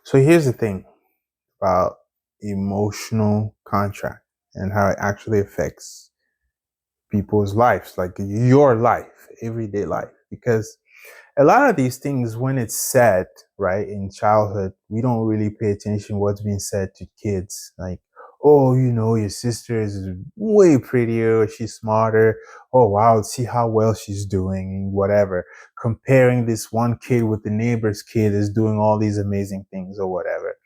So here's the thing about emotional contract and how it actually affects people's lives, like your life, everyday life. Because a lot of these things, when it's said, right, in childhood, we don't really pay attention what's being said to kids. Like, oh, your sister is way prettier, she's smarter. Oh, wow, see how well she's doing, whatever. Comparing this one kid with the neighbor's kid is doing all these amazing things or whatever.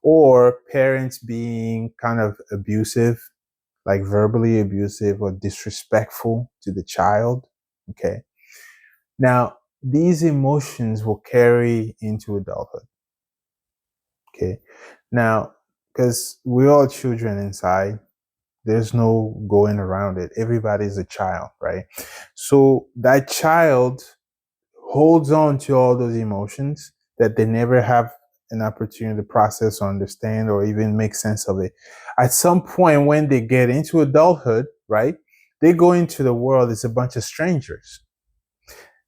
Or parents being kind of abusive, like verbally abusive or disrespectful to the child. Okay. Now, these emotions will carry into adulthood. Okay. Now, because we're all children inside, there's no going around it. Everybody's a child, right? So that child holds on to all those emotions that they never have an opportunity to process or understand or even make sense of it. At some point, when they get into adulthood, right, they go into the world as a bunch of strangers.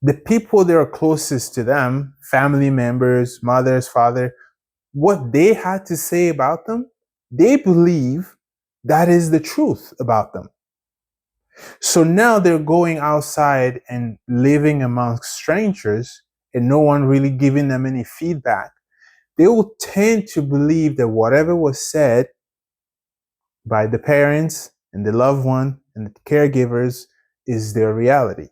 The people that are closest to them, family members, mothers, father, what they had to say about them, they believe that is the truth about them. So now they're going outside and living amongst strangers and no one really giving them any feedback. They will tend to believe that whatever was said by the parents and the loved one and the caregivers is their reality,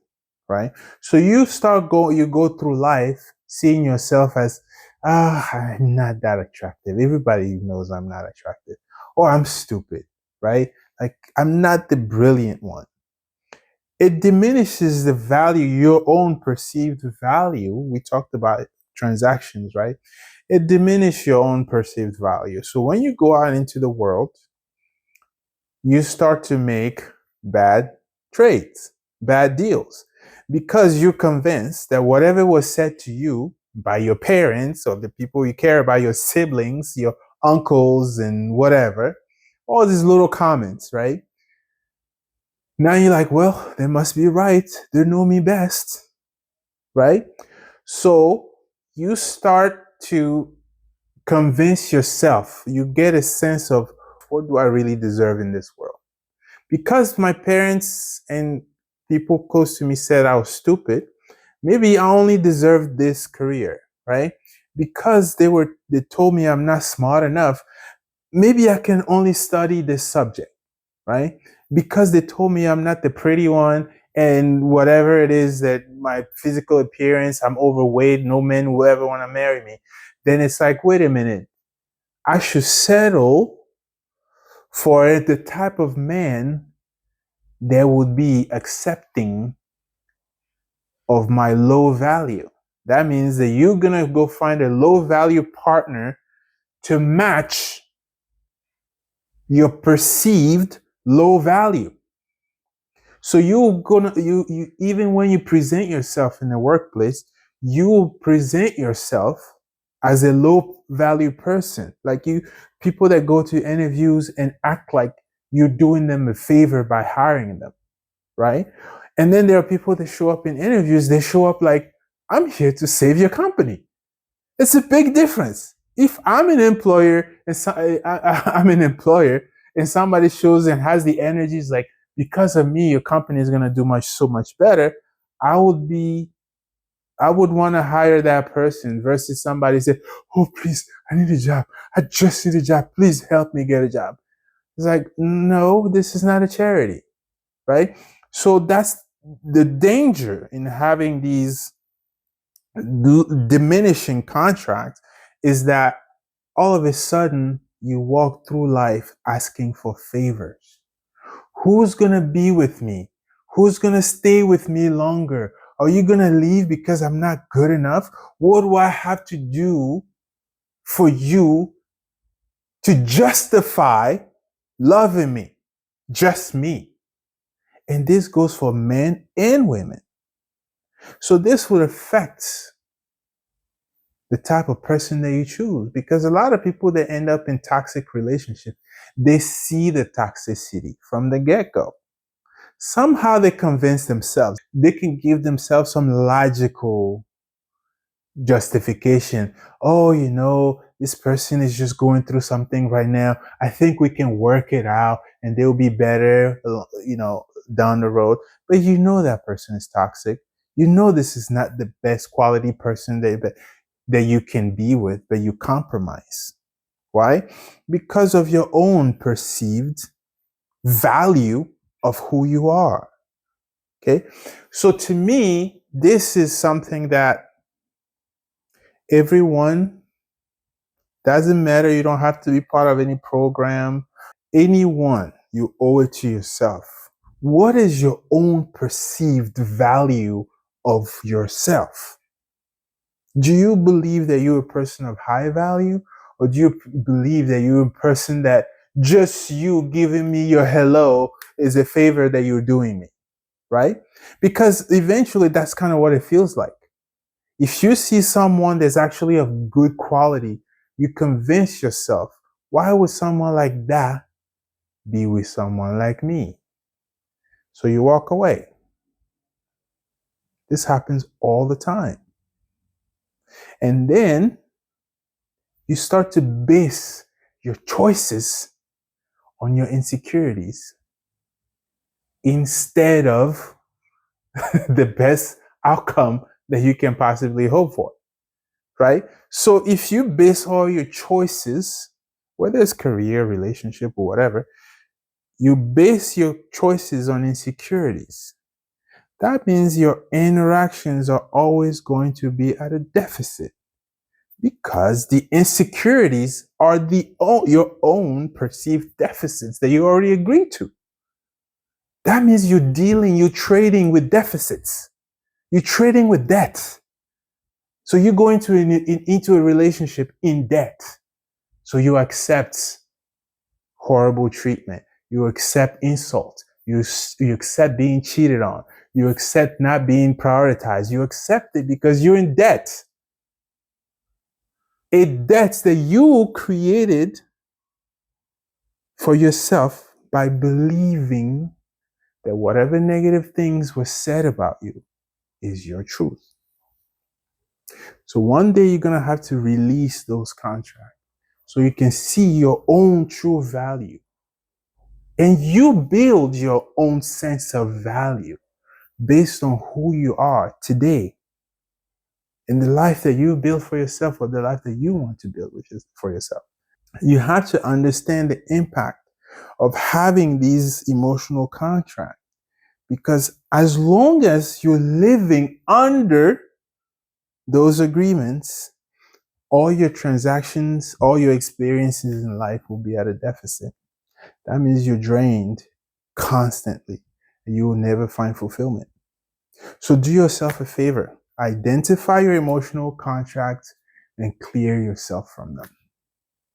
right? So you go through life seeing yourself as, I'm not that attractive. Everybody knows I'm not attractive. Or I'm stupid, right? Like I'm not the brilliant one. It diminishes the value, your own perceived value. We talked about transactions, right? It diminishes your own perceived value. So when you go out into the world, you start to make bad trades, bad deals, because you're convinced that whatever was said to you by your parents or the people you care about, your siblings, your uncles, and whatever, all these little comments, right? Now you're like, well, they must be right. They know me best, right? So you start to convince yourself, you get a sense of what do I really deserve in this world? Because my parents and people close to me said I was stupid, maybe I only deserve this career, right? Because they told me I'm not smart enough, maybe I can only study this subject, right? Because they told me I'm not the pretty one and whatever it is that my physical appearance, I'm overweight, no men will ever want to marry me. Then it's like, wait a minute, I should settle for the type of man that would be accepting of my low value. That means that you're gonna go find a low value partner to match your perceived low value. So you even when you present yourself in the workplace, you present yourself as a low value person. Like people that go to interviews and act like you're doing them a favor by hiring them, right? And then there are people that show up in interviews, they show up like, I'm here to save your company. It's a big difference. If I'm an employer and I'm an employer and somebody shows and has the energies like, because of me, your company is going to do so much better. I would be, I would want to hire that person versus somebody say, oh, please, I need a job. I just need a job. Please help me get a job. It's like, no, this is not a charity, right? So that's the danger in having these diminishing contracts, is that all of a sudden you walk through life asking for favors. Who's going to be with me? Who's going to stay with me longer? Are you going to leave because I'm not good enough? What do I have to do for you to justify loving me? Just me. And this goes for men and women. So this would affect the type of person that you choose, because a lot of people that end up in toxic relationships, they see the toxicity from the get-go. Somehow they convince themselves, they can give themselves some logical justification. Oh, this person is just going through something right now. I think we can work it out and they'll be better, down the road. But you know that person is toxic. You know this is not the best quality person that you can be with, but you compromise. Why? Because of your own perceived value of who you are. Okay. So to me, this is something that everyone, doesn't matter, you don't have to be part of any program. Anyone, you owe it to yourself. What is your own perceived value of yourself? Do you believe that you're a person of high value? Or do you believe that you're a person that just you giving me your hello is a favor that you're doing me? Right? Because eventually that's kind of what it feels like. If you see someone that's actually of good quality, you convince yourself, why would someone like that be with someone like me? So you walk away. This happens all the time. And then you start to base your choices on your insecurities instead of the best outcome that you can possibly hope for, right? So if you base all your choices, whether it's career, relationship, or whatever, you base your choices on insecurities. That means your interactions are always going to be at a deficit because the insecurities are your own perceived deficits that you already agreed to. That means you're trading with deficits. You're trading with debt. So you go into a relationship in debt. So you accept horrible treatment. You accept insult. You accept being cheated on. You accept not being prioritized. You accept it because you're in debt. A debt that you created for yourself by believing that whatever negative things were said about you is your truth. So one day you're going to have to release those contracts so you can see your own true value. And you build your own sense of value based on who you are today in the life that you build for yourself or the life that you want to build, which is for yourself. You have to understand the impact of having these emotional contracts, because as long as you're living under those agreements, all your transactions, all your experiences in life will be at a deficit. That means you're drained constantly and you will never find fulfillment. So do yourself a favor. Identify your emotional contracts and clear yourself from them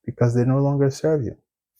because they no longer serve you.